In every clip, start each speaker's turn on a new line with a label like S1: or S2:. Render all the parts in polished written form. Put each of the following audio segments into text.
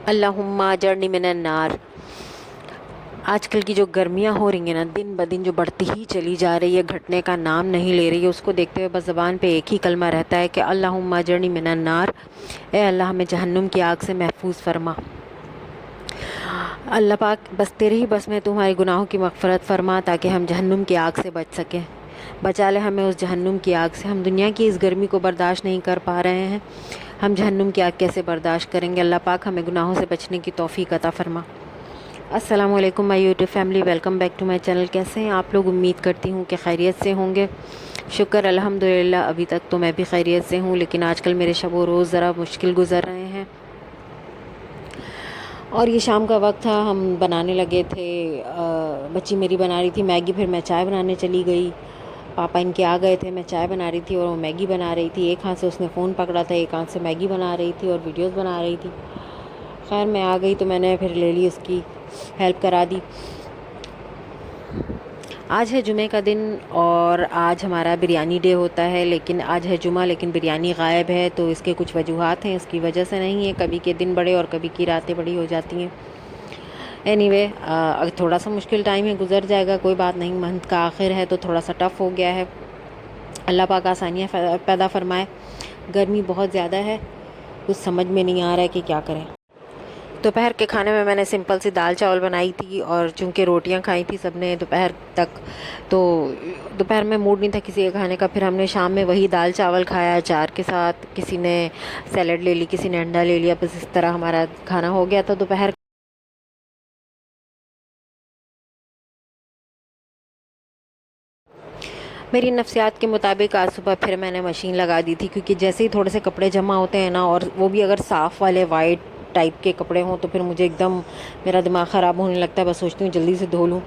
S1: اللہم اجرنی من النار۔ آج کل کی جو گرمیاں ہو رہی ہیں نا، دن بدن جو بڑھتی ہی چلی جا رہی ہے، گھٹنے کا نام نہیں لے رہی ہے، اس کو دیکھتے ہوئے بس زبان پہ ایک ہی کلمہ رہتا ہے کہ اللہم اجرنی من النار، اے اللہ ہمیں جہنم کی آگ سے محفوظ فرما۔ اللہ پاک بس تیرے ہی بس میں تمہارے گناہوں کی مغفرت فرما تاکہ ہم جہنم کی آگ سے بچ سکیں۔ بچا لے ہمیں اس جہنم کی آگ سے۔ ہم دنیا کی اس گرمی کو برداشت نہیں کر پا رہے ہیں، ہم جہنم کی آگ کیسے برداشت کریں گے؟ اللہ پاک ہمیں گناہوں سے بچنے کی توفیق عطا فرما۔ السلام علیکم my YouTube family, welcome back to my channel. کیسے ہیں آپ لوگ؟ امید کرتی ہوں کہ خیریت سے ہوں گے۔ شکر الحمدللہ، ابھی تک تو میں بھی خیریت سے ہوں، لیکن آج کل میرے شب و روز ذرا مشکل گزر رہے ہیں۔ اور یہ شام کا وقت تھا، ہم بنانے لگے تھے، بچی میری بنا رہی تھی میگی، پھر میں چائے بنانے چلی گئی۔ پاپا ان کے آ گئے تھے، میں چائے بنا رہی تھی اور وہ میگی بنا رہی تھی۔ ایک ہاتھ سے اس نے فون پکڑا تھا، ایک ہاتھ سے میگی بنا رہی تھی اور ویڈیوز بنا رہی تھی۔ خیر میں آ گئی تو میں نے پھر لے لی، اس کی ہیلپ کرا دی۔ آج ہے جمعے کا دن اور آج ہمارا بریانی ڈے ہوتا ہے، لیکن آج ہے جمعہ لیکن بریانی غائب ہے، تو اس کے کچھ وجوہات ہیں، اس کی وجہ سے نہیں ہے۔ کبھی کے دن بڑے اور کبھی کی راتیں بڑی ہو جاتی ہیں۔ اینی وے، تھوڑا سا مشکل ٹائم ہے، گزر جائے گا، کوئی بات نہیں۔ منتھ کا آخر ہے تو تھوڑا سا ٹف ہو گیا ہے۔ اللہ پاک آسانیاں پیدا فرمائے۔ گرمی بہت زیادہ ہے، کچھ سمجھ میں نہیں آ رہا ہے کہ کیا کریں۔ دوپہر کے کھانے میں نے سمپل سی دال چاول بنائی تھی، اور چونکہ روٹیاں کھائی تھی سب نے دوپہر تک، تو دوپہر میں موڈ نہیں تھا کسی کے کھانے کا۔ پھر ہم نے شام میں وہی دال چاول کھایا اچار کے ساتھ، کسی نے سیلڈ لے لی، کسی نے انڈا لے لیا، بس اس طرح ہمارا کھانا ہو گیا تھا دوپہر۔ میری نفسیات کے مطابق آج صبح پھر میں نے مشین لگا دی تھی، کیونکہ جیسے ہی تھوڑے سے کپڑے جمع ہوتے ہیں نا، اور وہ بھی اگر صاف والے وائٹ ٹائپ کے کپڑے ہوں، تو پھر مجھے ایک دم میرا دماغ خراب ہونے لگتا ہے، بس سوچتی ہوں جلدی سے دھو لوں۔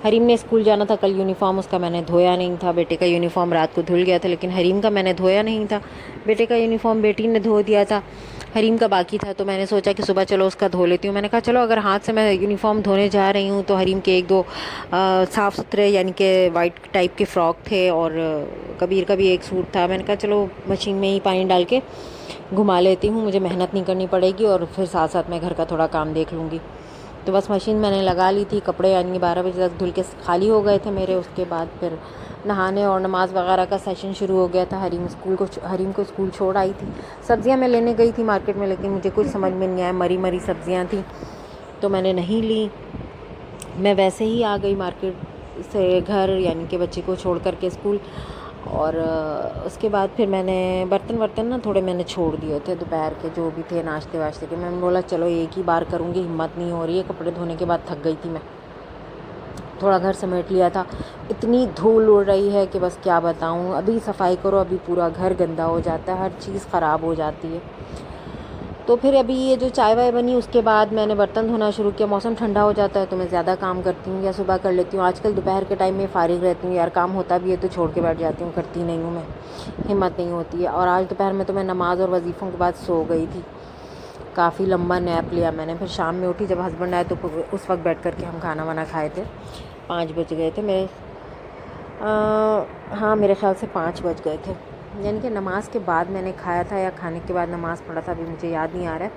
S1: حریم نے اسکول جانا تھا کل، یونیفارم اس کا میں نے دھویا نہیں تھا۔ بیٹے کا یونیفارم رات کو دھل گیا تھا، لیکن حریم کا میں نے دھویا نہیں تھا۔ بیٹے کا یونیفارم بیٹی نے دھو دیا تھا، حریم کا باقی تھا، تو میں نے سوچا کہ صبح چلو اس کا دھو لیتی ہوں۔ میں نے کہا چلو اگر ہاتھ سے میں یونیفارم دھونے جا رہی ہوں تو حریم کے ایک دو صاف ستھرے یعنی کہ وائٹ ٹائپ کے فراک تھے، اور کبیر کا بھی ایک سوٹ تھا۔ میں نے کہا چلو مشین میں ہی پانی ڈال کے گھما لیتی ہوں، مجھے محنت نہیں کرنی پڑے گی، اور پھر ساتھ ساتھ میں گھر کا تھوڑا کام دیکھ لوں گی۔ تو بس مشین میں نے لگا لی تھی، کپڑے یعنی 12 بجے تک دھل کے خالی ہو گئے تھے میرے۔ اس کے بعد پھر نہانے اور نماز وغیرہ کا سیشن شروع ہو گیا تھا۔ حریم کو اسکول چھوڑ آئی تھی۔ سبزیاں میں لینے گئی تھی مارکیٹ میں، لیکن مجھے کچھ سمجھ میں نہیں آیا، مری مری سبزیاں تھیں تو میں نے نہیں لی۔ میں ویسے ہی آ گئی مارکیٹ سے گھر، یعنی کہ بچے کو چھوڑ کر کے اسکول، اور اس کے بعد پھر میں نے برتن نا تھوڑے میں نے چھوڑ دیے تھے دوپہر کے، جو بھی تھے ناشتے واشتے کے۔ میں نے بولا چلو ایک ہی بار کروں گی، ہمت نہیں ہو رہی ہے، کپڑے دھونے کے بعد تھک گئی تھی میں۔ تھوڑا گھر سمیٹ لیا تھا، اتنی دھول اڑ رہی ہے کہ بس کیا بتاؤں۔ ابھی صفائی کرو، ابھی پورا گھر گندا ہو جاتا ہے، ہر چیز خراب ہو جاتی ہے۔ تو پھر ابھی یہ جو چائے وائے بنی، اس کے بعد میں نے برتن دھونا شروع کیا۔ موسم ٹھنڈا ہو جاتا ہے تو میں زیادہ کام کرتی ہوں، یا صبح کر لیتی ہوں۔ آج کل دوپہر کے ٹائم میں فارغ رہتی ہوں، یار کام ہوتا بھی ہے تو چھوڑ کے بیٹھ جاتی ہوں، کرتی نہیں ہوں، میں ہمت نہیں ہوتی ہے۔ اور آج دوپہر میں تو میں نماز اور وظیفوں کے بعد سو گئی تھی، کافی لمبا نیپ لیا میں نے۔ پھر شام میں اٹھی جب ہسبینڈ آئے تو اس وقت بیٹھ کر کے ہم کھانا وانا کھائے تھے۔ 5 بج گئے تھے میرے، ہاں میرے خیال سے 5 بج گئے تھے، یعنی کہ نماز کے بعد میں نے کھایا تھا یا کھانے کے بعد نماز پڑھا تھا، ابھی مجھے یاد نہیں آ رہا ہے۔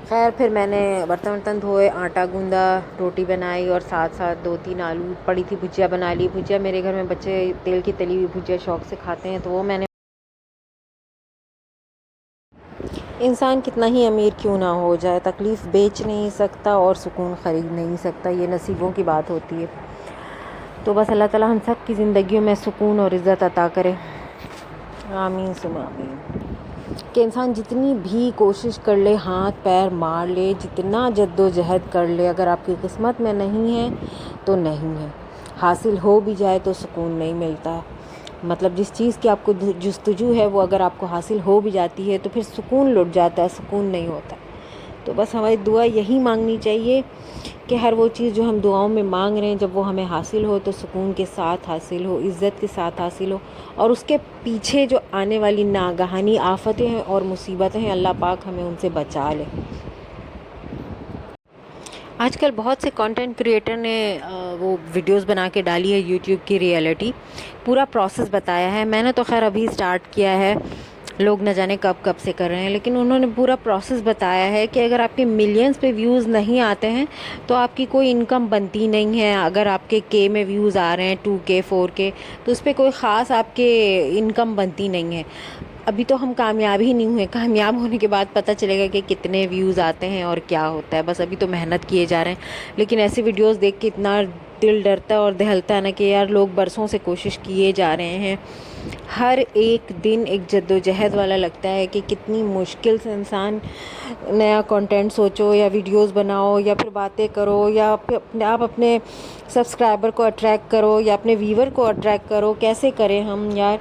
S1: خیر پھر میں نے برتن دھوئے، آٹا گوندا، روٹی بنائی، اور ساتھ ساتھ 2-3 آلو پڑی تھی بھجیا بنا لی۔ بھجیا میرے گھر میں بچے تیل کی تلی ہوئی بھجیا شوق سے کھاتے ہیں، تو وہ میں نے، انسان کتنا ہی امیر کیوں نہ ہو جائے، تکلیف بیچ نہیں سکتا اور سکون خرید نہیں سکتا، یہ نصیبوں کی بات ہوتی ہے۔ تو بس اللہ تعالی ہم سب کی زندگیوں میں سکون اور عزت عطا کرے، آمین ثم آمین۔ کہ انسان جتنی بھی کوشش کر لے، ہاتھ پیر مار لے، جتنا جد و جہد کر لے، اگر آپ کی قسمت میں نہیں ہے تو نہیں ہے، حاصل ہو بھی جائے تو سکون نہیں ملتا ہے۔ مطلب جس چیز کی آپ کو جستجو ہے، وہ اگر آپ کو حاصل ہو بھی جاتی ہے تو پھر سکون لٹ جاتا ہے، سکون نہیں ہوتا۔ تو بس ہماری دعا یہی مانگنی چاہیے کہ ہر وہ چیز جو ہم دعاؤں میں مانگ رہے ہیں، جب وہ ہمیں حاصل ہو تو سکون کے ساتھ حاصل ہو، عزت کے ساتھ حاصل ہو، اور اس کے پیچھے جو آنے والی ناگہانی آفتیں ہیں اور مصیبتیں ہیں، اللہ پاک ہمیں ان سے بچا لے۔ آج کل بہت سے کانٹینٹ کریٹر نے وہ ویڈیوز بنا کے ڈالی ہے، یوٹیوب کی ریئلٹی پورا پروسیس بتایا ہے۔ میں نے تو خیر ابھی سٹارٹ کیا ہے، لوگ نہ جانے کب کب سے کر رہے ہیں، لیکن انہوں نے پورا پروسیس بتایا ہے کہ اگر آپ کے ملینز پہ ویوز نہیں آتے ہیں تو آپ کی کوئی انکم بنتی نہیں ہے. اگر آپ کے کے میں ویوز آ رہے ہیں 2K 4K تو اس پہ کوئی خاص آپ کے انکم بنتی نہیں ہے. ابھی تو ہم کامیاب ہی نہیں ہوئے، کامیاب ہونے کے بعد پتہ چلے گا کہ کتنے ویوز آتے ہیں اور کیا ہوتا ہے. بس ابھی تو محنت کیے جا رہے ہیں. لیکن ایسی ویڈیوز دیکھ کے اتنا دل ڈرتا ہے اور دہلتا ہے نا کہ یار لوگ برسوں سے کوشش کیے جا رہے ہیں. ہر ایک دن ایک جد و جہد والا لگتا ہے کہ کتنی مشکل سے انسان نیا کنٹینٹ سوچو یا ویڈیوز بناؤ یا پھر باتیں کرو یا آپ اپنے سبسکرائبر کو اٹریکٹ کرو یا اپنے ویور کو اٹریکٹ کرو. کیسے کریں ہم یار،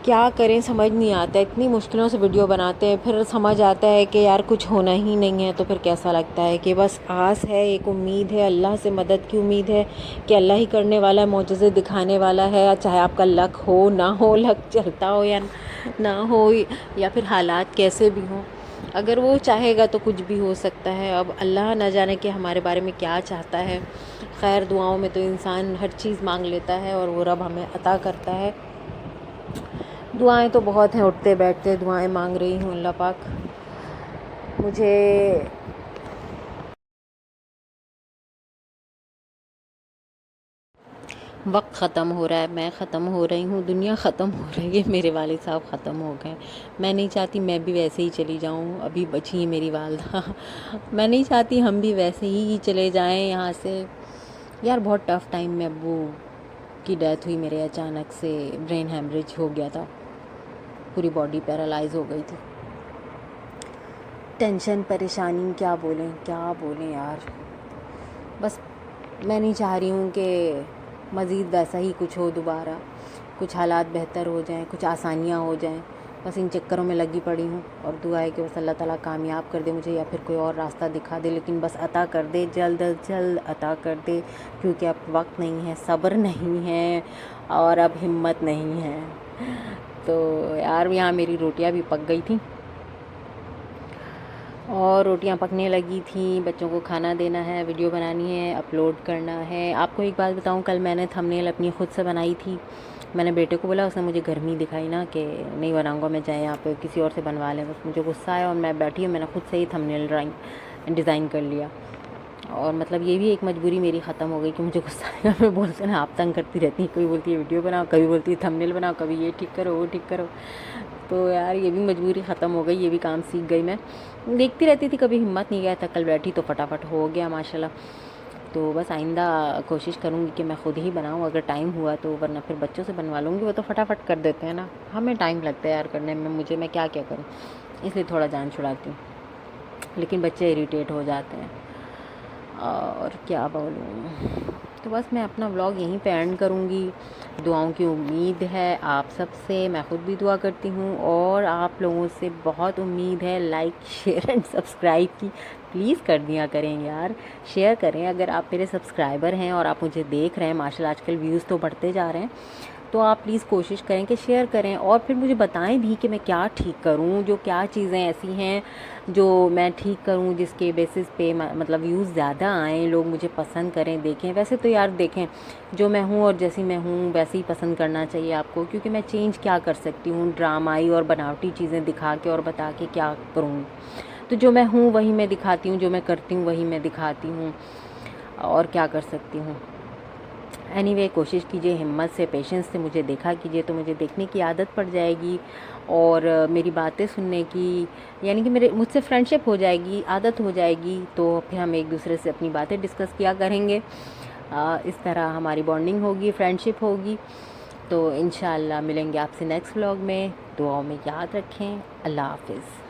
S1: کیا کریں سمجھ نہیں آتا. اتنی مشکلوں سے ویڈیو بناتے ہیں، پھر سمجھ آتا ہے کہ یار کچھ ہونا ہی نہیں ہے تو پھر کیسا لگتا ہے کہ بس آس ہے، ایک امید ہے، اللہ سے مدد کی امید ہے کہ اللہ ہی کرنے والا ہے، معجزے دکھانے والا ہے. چاہے آپ کا لک ہو نہ ہو، لک چلتا ہو یا نہ ہو، یا پھر حالات کیسے بھی ہوں، اگر وہ چاہے گا تو کچھ بھی ہو سکتا ہے. اب اللہ نہ جانے کہ ہمارے بارے میں کیا چاہتا ہے. خیر دعاؤں میں تو انسان ہر چیز مانگ لیتا ہے اور وہ رب ہمیں عطا کرتا ہے. دعائیں تو بہت ہیں، اٹھتے بیٹھتے دعائیں مانگ رہی ہوں. اللہ پاک مجھے وقت ختم ہو رہا ہے، میں ختم ہو رہی ہوں، دنیا ختم ہو رہی ہے، میرے والد صاحب ختم ہو گئے. میں نہیں چاہتی میں بھی ویسے ہی چلی جاؤں. ابھی بچی ہے میری والدہ. میں نہیں چاہتی ہم بھی ویسے ہی چلے جائیں یہاں سے. یار بہت ٹف ٹائم میں ابو کی ڈیتھ ہوئی میرے، اچانک سے برین ہیمریج ہو گیا تھا، پوری باڈی پیرالائز ہو گئی تھی. ٹینشن پریشانی کیا بولیں یار. بس میں نہیں چاہ رہی ہوں کہ مزید ویسا ہی کچھ ہو دوبارہ، کچھ حالات بہتر ہو جائیں، کچھ آسانیاں ہو جائیں. بس ان چکروں میں لگی پڑی ہوں اور دعا ہے کہ بس اللہ تعالیٰ کامیاب کر دے مجھے یا پھر کوئی اور راستہ دکھا دے. لیکن بس عطا کر دے، جلد از جلد عطا کر دے، کیونکہ اب وقت نہیں ہے، صبر نہیں ہے اور اب ہمت نہیں ہے. تو یار یہاں میری روٹیاں بھی پک گئی تھیں اور روٹیاں پکنے لگی تھیں، بچوں کو کھانا دینا ہے، ویڈیو بنانی ہے، اپلوڈ کرنا ہے. آپ کو ایک بات بتاؤں، کل میں نے تھمبنیل اپنی خود سے بنائی تھی. میں نے بیٹے کو بولا، اس نے مجھے گرمی دکھائی نا کہ نہیں بناؤں گا میں، جائیں یہاں پہ کسی اور سے بنوا لیں. بس مجھے غصہ آیا اور میں بیٹھی ہوں، میں نے خود سے ہی تھمبنیل ڈیزائن کر لیا. اور مطلب یہ بھی ایک مجبوری میری ختم ہو گئی کہ مجھے غصہ آئے گا. میں بولتے نا آپ تنگ کرتی رہتی ہیں، کبھی بولتی ہے ویڈیو بناؤ، کبھی بولتی ہے تھمبنیل بناؤ، کبھی یہ ٹھیک کرو وہ ٹھیک کرو. تو یار یہ بھی مجبوری ختم ہو گئی، یہ بھی کام سیکھ گئی. میں دیکھتی رہتی تھی، کبھی ہمت نہیں گیا تھا، کل بیٹھی تو فٹافٹ ہو گیا ماشاءاللہ. تو بس آئندہ کوشش کروں گی کہ میں خود ہی بناؤں اگر ٹائم ہوا تو، ورنہ پھر بچوں سے بنوا لوں گی. وہ تو فٹافٹ کر دیتے ہیں نا، ہمیں ٹائم لگتا ہے یار کرنے میں. میں کیا کروں، اس لیے تھوڑا جان چھڑاتی ہوں. لیکن بچے اریٹیٹ ہو جاتے ہیں اور کیا بولوں. تو بس میں اپنا ولاگ یہیں پہ اینڈ کروں گی. دعاؤں کی امید ہے آپ سب سے، میں خود بھی دعا کرتی ہوں اور آپ لوگوں سے بہت امید ہے لائک شیئر اینڈ سبسکرائب کی. پلیز کر دیا کریں یار، شیئر کریں. اگر آپ میرے سبسکرائبر ہیں اور آپ مجھے دیکھ رہے ہیں، ماشاءاللہ آج کل ویوز تو بڑھتے جا رہے ہیں، تو آپ پلیز کوشش کریں کہ شیئر کریں اور پھر مجھے بتائیں بھی کہ میں کیا ٹھیک کروں، جو کیا چیزیں ایسی ہیں جو میں ٹھیک کروں جس کے بیسس پہ مطلب ویوز زیادہ آئیں، لوگ مجھے پسند کریں، دیکھیں. ویسے تو یار دیکھیں، جو میں ہوں اور جیسی میں ہوں ویسے ہی پسند کرنا چاہیے آپ کو، کیونکہ میں چینج کیا کر سکتی ہوں، ڈرامائی اور بناوٹی چیزیں دکھا کے اور بتا کے کیا کروں. تو جو میں ہوں وہی میں دکھاتی ہوں، جو میں کرتی ہوں وہی میں دکھاتی ہوں، اور کیا کر سکتی ہوں. اینی وے کوشش کیجئے، ہمت سے پیشنس سے مجھے دیکھا کیجئے تو مجھے دیکھنے کی عادت پڑ جائے گی اور میری باتیں سننے کی، یعنی کہ مجھ سے فرینڈ شپ ہو جائے گی، عادت ہو جائے گی. تو پھر ہم ایک دوسرے سے اپنی باتیں ڈسکس کیا کریں گے. اس طرح ہماری بانڈنگ ہوگی، فرینڈ شپ ہوگی. تو انشاءاللہ ملیں گے آپ سے نیکسٹ ولاگ میں. دعاؤں میں یاد رکھیں. اللہ حافظ.